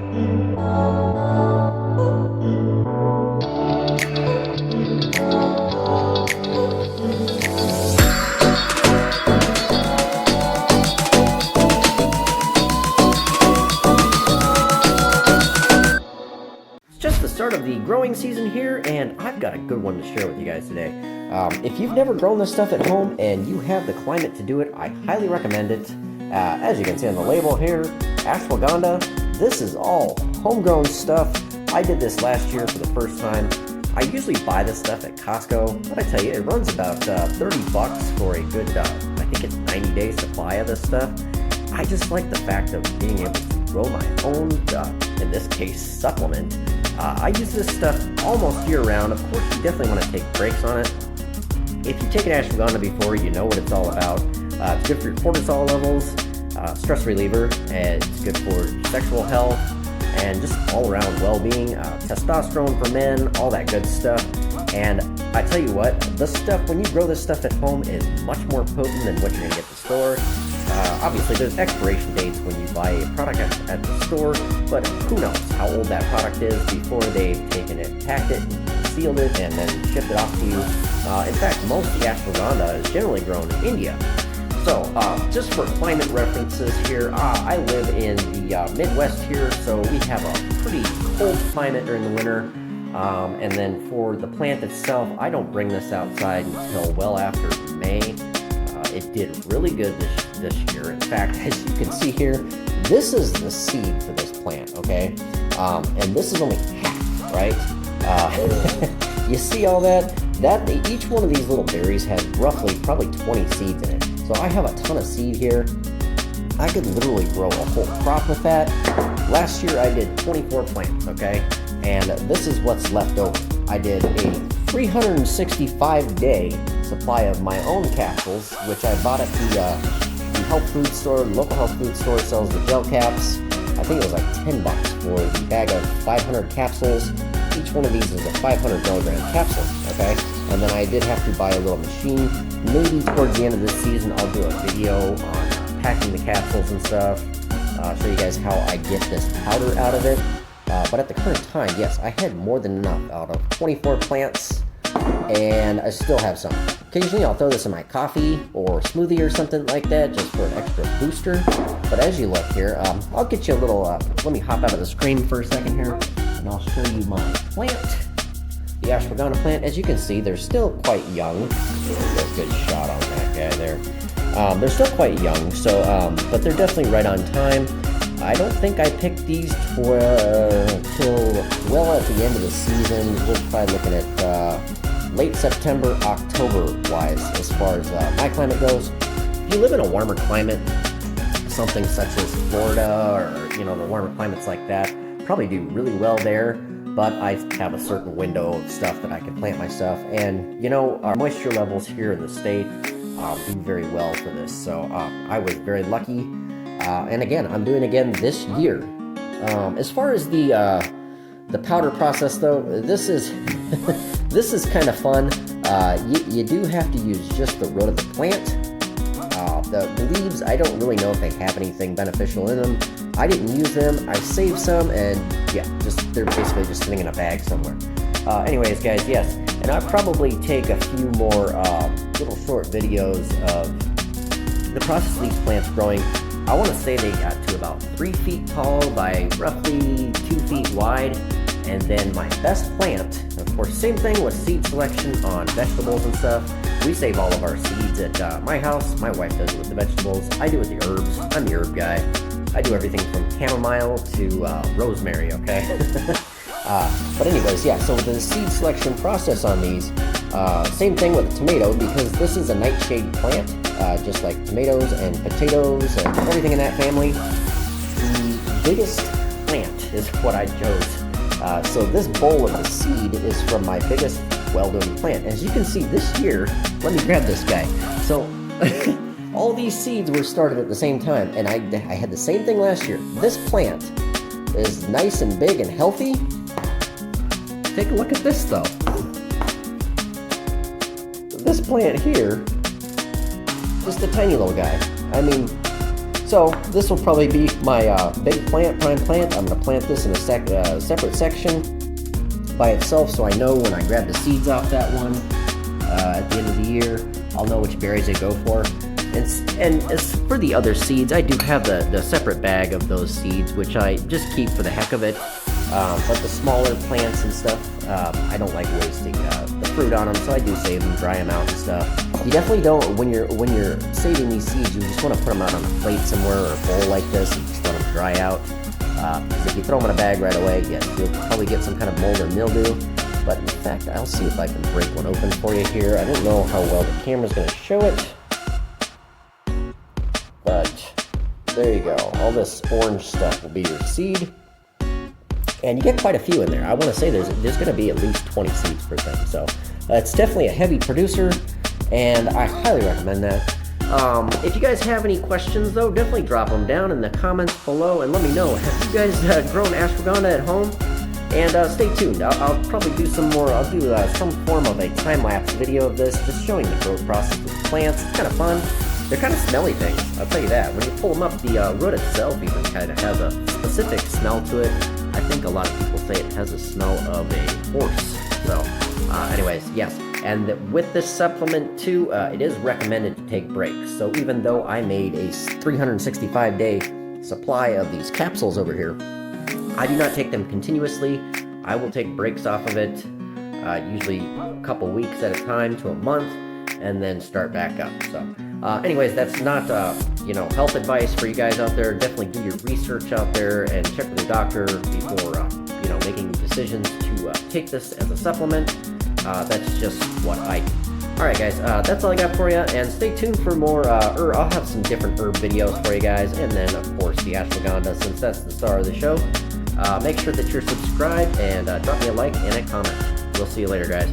Just the start of the growing season here, and I've got a good one to share with you guys today. If you've never grown this stuff at home and you have the climate to do it, I highly recommend it. As you can see on the label here, Ashwagandha, this is all homegrown stuff. I did this last year for the first time. I usually buy this stuff at Costco, but I tell you, it runs about $30 for a good, I think it's 90-day supply of this stuff. I just like the fact of being able to grow my own, in this case, supplement. I use this stuff almost year-round. Of course, you definitely want to take breaks on it. If you've taken ashwagandha before, you know what it's all about. It's good for your cortisol levels, stress reliever, and it's good for sexual health, and just all-around well-being, testosterone for men, all that good stuff. And I tell you what, this stuff, when you grow this stuff at home, is much more potent than what you're going to get at the store. Obviously, there's expiration dates when you buy a product at the store, but who knows how old that product is before they've taken it, packed it, sealed it, and then shipped it off to you. In fact, most of the ashwagandha is generally grown in India. So, just for climate references here, I live in the Midwest here, so we have a pretty cold climate during the winter. And then for the plant itself, I don't bring this outside until well after May. It did really good this year. In fact, as you can see here, this is the seed for this plant, okay? And this is only half, right? You see all that? Each one of these little berries has roughly probably 20 seeds in it. So I have a ton of seed here. I could literally grow a whole crop with that. Last year I did 24 plants, okay? And this is what's left over. I did a 365-day supply of my own capsules, which I bought at the health food store. The local health food store sells the gel caps. I think it was like $10 for the bag of 500 capsules. Each one of these is a 500 milligram capsule, okay? And then I did have to buy a little machine. Maybe towards the end of this season, I'll do a video on packing the capsules and stuff. Show you guys how I get this powder out of it. But at the current time, yes, I had more than enough out of 24 plants, and I still have some. Occasionally, I'll throw this in my coffee or smoothie or something like that, just for an extra booster. But as you look here, I'll get you a little, let me hop out of the screen for a second here, and I'll show you my plant. The ashwagandha plant, as you can see, they're still quite young. Get a good shot on that guy there. They're still quite young, so, but they're definitely right on time. I don't think I picked these till well at the end of the season. We're probably looking at late September, October-wise, as far as my climate goes. If you live in a warmer climate, something such as Florida or, the warmer climates like that, probably do really well there. But I have a certain window of stuff that I can plant my stuff. And, our moisture levels here in the state do very well for this. So I was very lucky. And again, I'm doing again this year. As far as the powder process, though, this is this is kind of fun. You do have to use just the root of the plant. The leaves, I don't really know if they have anything beneficial in them. I didn't use them. I saved some, and yeah, they're basically just sitting in a bag somewhere. Anyways, guys, yes, and I'll probably take a few more little short videos of the process of these plants growing. I want to say they got to about 3 feet tall by roughly 2 feet wide. And then my best plant, of course, same thing with seed selection on vegetables and stuff. We save all of our seeds at my house. My wife does it with the vegetables. I do it with the herbs. I'm the herb guy. I do everything from chamomile to rosemary, okay? But anyways, yeah, so the seed selection process on these, same thing with the tomato, because this is a nightshade plant, just like tomatoes and potatoes and everything in that family. The biggest plant is what I chose. So this bowl of the seed is from my biggest well-doing plant. As you can see this year, let me grab this guy. So all these seeds were started at the same time, and I had the same thing last year. This plant is nice and big and healthy. Take a look at this though. This plant here, just a tiny little guy. I mean, So this will probably be my big plant, prime plant. I'm going to plant this in a separate section by itself, so I know when I grab the seeds off that one at the end of the year, I'll know which berries they go for. And as for the other seeds, I do have the separate bag of those seeds, which I just keep for the heck of it. But the smaller plants and stuff, I don't like wasting the fruit on them, so I do save them, dry them out and stuff. You definitely don't, when you're saving these seeds, you just want to put them out on a plate somewhere or a bowl like this and just let them dry out. Because if you throw them in a bag right away, yes, you'll probably get some kind of mold or mildew. But in fact, I'll see if I can break one open for you here. I don't know how well the camera's going to show it. But there you go. All this orange stuff will be your seed. And you get quite a few in there. I want to say there's going to be at least 20 seeds per thing. So it's definitely a heavy producer, and I highly recommend that. If you guys have any questions, though, definitely drop them down in the comments below and let me know. Have you guys grown ashwagandha at home? And stay tuned. I'll probably do some more. I'll do some form of a time-lapse video of this, just showing the growth process with plants. It's kind of fun. They're kind of smelly things, I'll tell you that. When you pull them up, the root itself even kind of has a specific smell to it. I think a lot of people say it has a smell of a horse. So, anyways, yes. And with this supplement too, it is recommended to take breaks. So even though I made a 365-day supply of these capsules over here, I do not take them continuously. I will take breaks off of it, usually a couple weeks at a time to a month, and then start back up. So, anyways, that's not, health advice for you guys out there. Definitely do your research out there and check with your doctor before, making decisions to take this as a supplement. That's just what I do. Alright guys, that's all I got for you, and stay tuned for more, I'll have some different herb videos for you guys, and then of course the ashwagandha, since that's the star of the show. Make sure that you're subscribed, and drop me a like and a comment. We'll see you later, guys.